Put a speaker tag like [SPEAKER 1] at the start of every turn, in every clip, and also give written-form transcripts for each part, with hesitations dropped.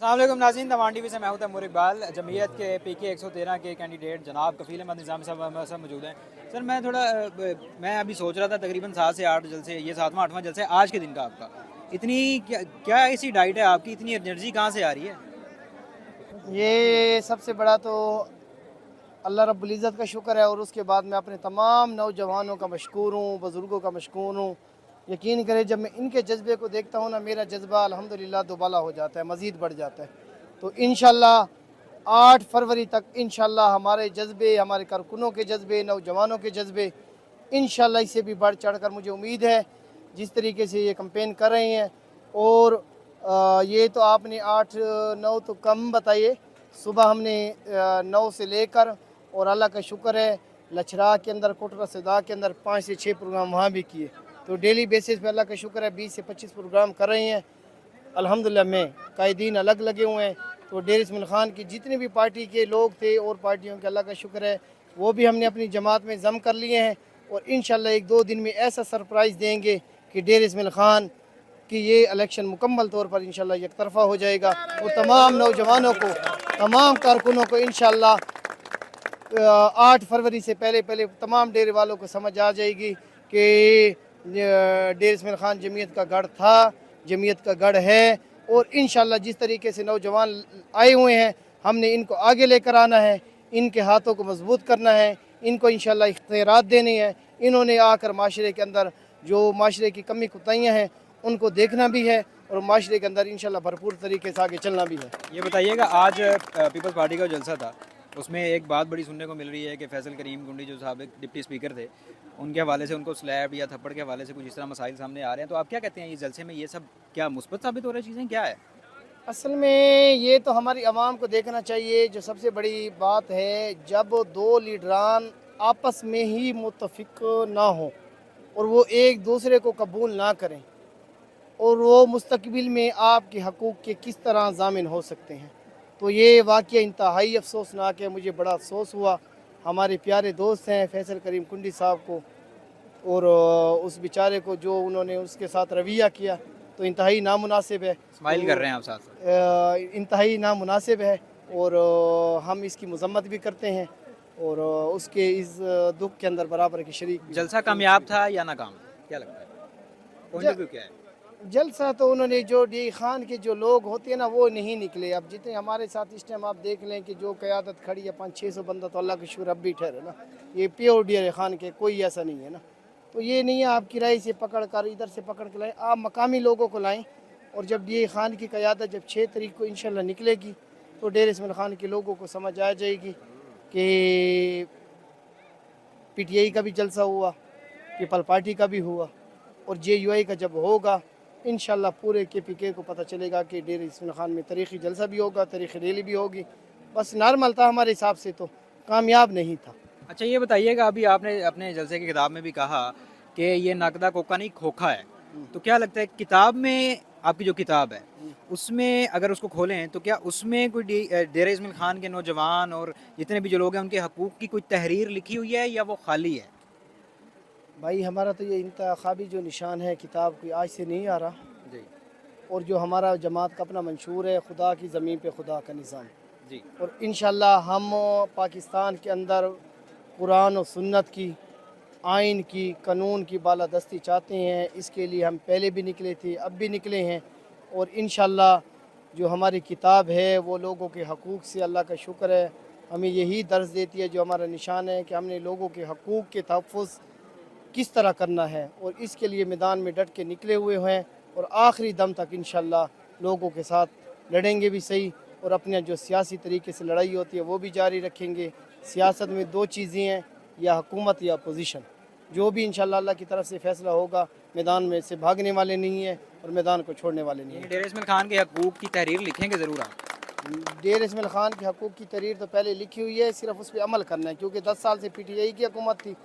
[SPEAKER 1] अस्सलाम वालेकुम नाज़रीन, तमाम टीवी से मैं हूं तैमूर इकबाल। जमीयत के PK 113 के कैंडिडेट जनाब कफ़ील अहमद निज़ामी साहब हमारे साथ मौजूद हैं। सर मैं अभी सोच रहा था तकरीबन 7 से 8 जलसे, ये 7वां 8वां जलसा है आज के दिन का आपका। इतनी क्या ऐसी डाइट है आपकी, इतनी एनर्जी कहाँ से आ रही है?
[SPEAKER 2] ये सबसे बड़ा तो अल्लाह रब्बुल इज़्ज़त का शुक्र है, और उसके बाद मैं अपने तमाम नौजवानों का मशकूर हूँ, बुज़ुर्गों का मशकूर हूँ। यकीन करें, जब मैं इनके जज्बे को देखता हूँ ना, मेरा जज्बा अल्हम्दुलिल्लाह दोबाला हो जाता है, मज़ीद बढ़ जाता है। तो इंशाअल्लाह 8 फरवरी तक इंशाअल्लाह हमारे जज्बे, हमारे कारकुनों के जज्बे, नौजवानों के जज्बे इंशाअल्लाह इससे भी बढ़ चढ़ कर, मुझे उम्मीद है जिस तरीके से ये कैंपेन कर रहे हैं। और ये तो आपने 8-9 तो कम बताइए, सुबह हमने 9 से लेकर, और अल्लाह का शुक्र है लचरा के अंदर, कोटरा सदा के अंदर 5 से 6 प्रोग्राम वहाँ भी किए। तो डेली बेसिस पे अल्लाह का शुक्र है 20 से 25 प्रोग्राम कर रहे हैं अल्हम्दुलिल्लाह में। कायदीन अलग लगे हुए हैं। तो डेर इस्माइल खान की जितने भी पार्टी के लोग थे और पार्टियों के, अल्लाह का शुक्र है वो भी हमने अपनी जमात में जम कर लिए हैं। और इंशाअल्लाह 1-2 दिन में ऐसा सरप्राइज़ देंगे कि डेर इस्माइल खान कि ये इलेक्शन मुकम्मल तौर पर इंशाअल्लाह एक तरफा हो जाएगा। और तमाम नौजवानों को, तमाम कारकुनों को इंशाअल्लाह 8 फरवरी से पहले पहले तमाम डेरे वालों को समझ आ जाएगी कि डेर इस्माइल खान जमीयत का गढ़ था, जमीयत का गढ़ है। और इंशाअल्लाह जिस तरीके से नौजवान आए हुए हैं, हमने इनको आगे लेकर आना है, इनके हाथों को मजबूत करना है, इनको इंशाअल्लाह इख्तियारात देने हैं। इन्होंने आकर माशरे के अंदर जो माशरे की कमी कुताहियाँ हैं उनको देखना भी है, और माशरे के अंदर इंशाअल्लाह भरपूर तरीके से आगे चलना भी है।
[SPEAKER 1] ये बताइएगा, आज पीपल्स पार्टी का जलसा था, उसमें एक बात बड़ी सुनने को मिल रही है कि फैसल करीम गुंडी जो साहब डिप्टी स्पीकर थे, उनके हवाले से उनको स्लैब या थप्पड़ के हवाले से कुछ इस तरह मसाइल सामने आ रहे हैं। तो आप क्या कहते हैं, ये जलसे में ये सब क्या मुस्बत साबित हो रही चीज़ें क्या है?
[SPEAKER 2] असल में ये तो हमारी आवाम को देखना चाहिए। जो सबसे बड़ी बात है, जब 2 लीडरान आपस में ही मुत्तफिक ना हो और वो एक दूसरे को कबूल ना करें, और वो मुस्तकबिल में आपके हकूक़ के किस तरह ज़ामिन हो सकते हैं, तो ये वाक़या इंतहाई अफसोसनाक है। मुझे बड़ा अफसोस हुआ हमारे प्यारे दोस्त हैं फैसल करीम कुंडी साहब को, और उस बेचारे को जो उन्होंने उसके साथ रवैया किया तो इंतहाई नामुनासिब है।
[SPEAKER 1] स्माइल कर रहे हैं आप साथ साथ।
[SPEAKER 2] इंतहाई नामुनासिब है, और हम इसकी मज़म्मत भी करते हैं, और उसके इस दुख के अंदर बराबर के शरीक भी हैं।
[SPEAKER 1] जलसा कामयाब था या नाकाम, क्या लगता है? पॉइंट ऑफ व्यू क्या है?
[SPEAKER 2] जलसा तो उन्होंने, जो डी खान के जो लोग होते हैं ना, वो नहीं निकले। अब जितने हमारे साथ इस टाइम आप देख लें कि जो क़यादत खड़ी है 500-600 बंदा, तो अल्लाह का शुक्र अब भी ठहरे ना, ये प्योर डी खान के, कोई ऐसा नहीं है ना। तो ये नहीं है आप किराए से पकड़ कर, इधर से पकड़ के लाएँ, आप मकामी लोगों को लाएँ। और जब डी खान की क़यादत जब 6 तारीख को इंशाल्लाह निकलेगी, तो डेर इस्माइल खान के लोगों को समझ आ जाएगी कि PTI का भी जलसा हुआ, पीपल पार्टी का भी हुआ, और JUI का जब होगा इंशाल्लाह पूरे KPK को पता चलेगा कि डेर इस्माइल खान में तारीख़ी जलसा भी होगा, तारीख़ी रैली भी होगी। बस नॉर्मल था हमारे हिसाब से, तो कामयाब नहीं था।
[SPEAKER 1] अच्छा ये बताइएगा, अभी आपने अपने जलसे की किताब में भी कहा कि ये नकदा कोका नहीं खोखा है, तो क्या लगता है किताब में, आपकी जो किताब है उसमें अगर उसको खोलें तो क्या उसमें कोई डेर इस्माइल खान के नौजवान और जितने भी जो लोग हैं उनके हकूक़ की कोई तहरीर लिखी हुई है या वो खाली है?
[SPEAKER 2] भाई हमारा तो ये इंतखाबी जो निशान है किताब की, आज से नहीं आ रहा।
[SPEAKER 1] जी
[SPEAKER 2] और जो हमारा जमात का अपना मंशूर है, खुदा की ज़मीन पे खुदा का निज़ाम,
[SPEAKER 1] जी।
[SPEAKER 2] और इंशाल्लाह हम पाकिस्तान के अंदर कुरान और सुन्नत की, आइन की, कानून की बालादस्ती चाहते हैं। इसके लिए हम पहले भी निकले थे, अब भी निकले हैं। और इंशाल्लाह जो हमारी किताब है वो लोगों के हकूक़ से, अल्लाह का शुक्र है, हमें यही दर्ज देती है। जो हमारा निशान है कि हमने लोगों के हकूक़ के तहफ़्फ़ुज़ किस तरह करना है, और इसके लिए मैदान में डट के निकले हुए हैं, और आखिरी दम तक इंशाल्लाह लोगों के साथ लड़ेंगे भी सही, और अपने जो सियासी तरीके से लड़ाई होती है वो भी जारी रखेंगे। सियासत में 2 चीज़ें हैं, या हुकूमत या अपोजिशन। जो भी इंशाल्लाह अल्लाह की तरफ से फ़ैसला होगा, मैदान में से भागने वाले नहीं हैं और मैदान को छोड़ने वाले नहीं हैं।
[SPEAKER 1] डेर इस्माइल खान के हकूक़ की तहरीर लिखेंगे ज़रूर आप?
[SPEAKER 2] डेर इस्माइल खान के हकूक़ की तहरीर तो पहले लिखी हुई है, सिर्फ उस पर अमल करना है, क्योंकि 10 साल से PTI की हुकूमत थी।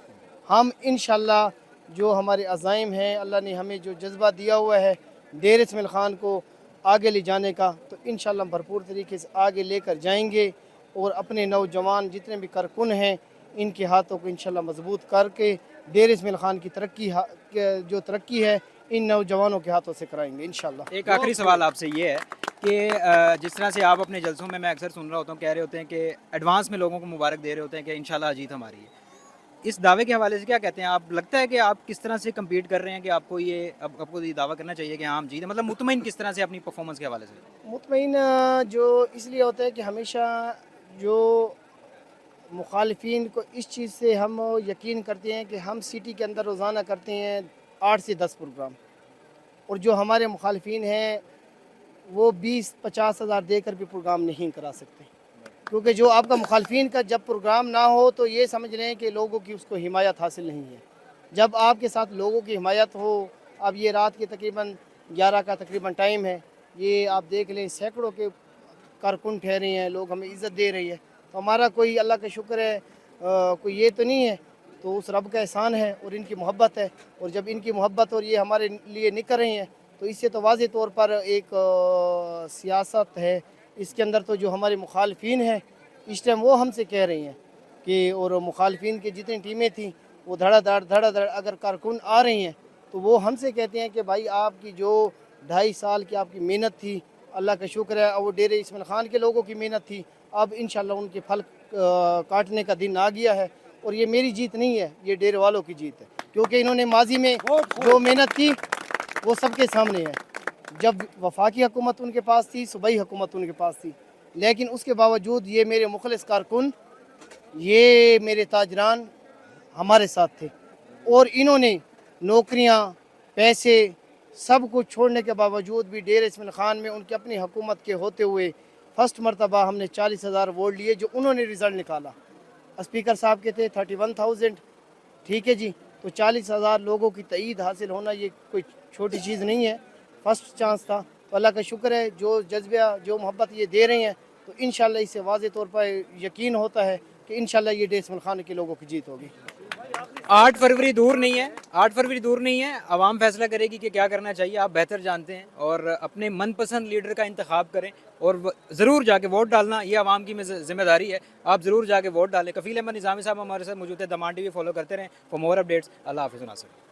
[SPEAKER 2] हम इंशाल्लाह जो हमारे अज़ाइम हैं, अल्लाह ने हमें जो जज्बा दिया हुआ है डेर इस्माइल खान को आगे ले जाने का, तो इंशाल्लाह हम भरपूर तरीके से आगे लेकर जाएंगे, और अपने नौजवान जितने भी कारकुन हैं इनके हाथों को इंशाल्लाह मजबूत करके डेर इस्माइल खान की जो तरक्की है इन नौजवानों के हाथों से कराएंगे इंशाल्लाह।
[SPEAKER 1] एक आखिरी सवाल आपसे ये है کہ جس طرح سے آپ اپنے جلسوں میں اکثر سن رہا ہوتا ہوں، کہہ رہے ہوتے ہیں کہ ایڈوانس میں لوگوں کو مبارک دے رہے ہوتے ہیں کہ انشاءاللہ جیت ہماری ہے، اس دعوے کے حوالے سے کیا کہتے ہیں آپ؟ لگتا ہے کہ آپ کس طرح سے کمپیٹ کر رہے ہیں کہ آپ کو یہ دعویٰ کرنا چاہیے کہ ہاں ہم جیتے، مطلب مطمئن کس طرح سے اپنی پرفارمنس کے حوالے سے؟
[SPEAKER 2] مطمئن جو اس لیے ہوتا ہے کہ ہمیشہ جو مخالفین کو اس چیز سے ہم یقین کرتے ہیں کہ ہم سٹی کے اندر روزانہ کرتے ہیں 8 سے 10 پروگرام، اور جو ہمارے مخالفین ہیں وہ 20-50 ہزار دے کر بھی پروگرام نہیں کرا سکتے، کیونکہ جو آپ کا مخالفین کا جب پروگرام نہ ہو تو یہ سمجھ لیں کہ لوگوں کی اس کو حمایت حاصل نہیں ہے۔ جب آپ کے ساتھ لوگوں کی حمایت ہو، اب یہ رات کے تقریباً 11 کا تقریباً ٹائم ہے، یہ آپ دیکھ لیں سینکڑوں کے کارکن ٹھہرے ہیں، لوگ ہمیں عزت دے رہی ہے، تو ہمارا کوئی اللہ کا شکر ہے کوئی یہ تو نہیں ہے، تو اس رب کا احسان ہے اور ان کی محبت ہے، اور جب ان کی محبت اور یہ ہمارے لیے نکل رہے ہیں تو اس سے تو واضح طور پر ایک سیاست ہے اس کے اندر۔ تو جو ہمارے مخالفین ہیں اس ٹائم وہ ہم سے کہہ رہے ہیں کہ، اور مخالفین کی جتنی ٹیمیں تھیں وہ دھڑا دھڑ اگر کارکن آ رہی ہیں تو وہ ہم سے کہتے ہیں کہ بھائی آپ کی جو 2.5 سال کی آپ کی محنت تھی، اللہ کا شکر ہے، اور وہ ڈیرے اسماعیل خان کے لوگوں کی محنت تھی، اب انشاءاللہ ان کے پھل کاٹنے کا دن آ گیا ہے، اور یہ میری جیت نہیں ہے، یہ ڈیرے والوں کی جیت ہے، کیونکہ انہوں نے ماضی میں جو محنت کی وہ سب کے سامنے ہے۔ جب وفاقی حکومت ان کے پاس تھی، صوبائی حکومت ان کے پاس تھی، لیکن اس کے باوجود یہ میرے مخلص کارکن، یہ میرے تاجران ہمارے ساتھ تھے، اور انہوں نے نوکریاں، پیسے سب کچھ چھوڑنے کے باوجود بھی ڈیرے اسماعیل خان میں ان کی اپنی حکومت کے ہوتے ہوئے فرسٹ مرتبہ ہم نے 40,000 ووٹ لیے، جو انہوں نے رزلٹ نکالا۔ اسپیکر صاحب کے تھے 31,000، ٹھیک ہے جی، تو 40,000 لوگوں کی تائید حاصل ہونا یہ کوئی چھوٹی چیز نہیں ہے، فرسٹ چانس تھا، تو اللہ کا شکر ہے جو جذبہ جو محبت یہ دے رہے ہیں، تو انشاءاللہ اس سے واضح طور پر یقین ہوتا ہے کہ انشاءاللہ یہ ڈیرے اسماعیل خان کے لوگوں کی جیت ہوگی۔
[SPEAKER 1] 8 فروری دور نہیں ہے، 8 فروری دور نہیں ہے، عوام فیصلہ کرے گی کہ کیا کرنا چاہیے، آپ بہتر جانتے ہیں، اور اپنے من پسند لیڈر کا انتخاب کریں، اور ضرور جا کے ووٹ ڈالنا یہ عوام کی ذمہ داری ہے، آپ ضرور جا کے ووٹ ڈالیں۔ کفیل احمد نظامی صاحب ہمارے ساتھ موجود ہے، دمان ٹی وی فالو کرتے رہیں فار مور اپڈیٹس۔ اللہ حافظ ناصر۔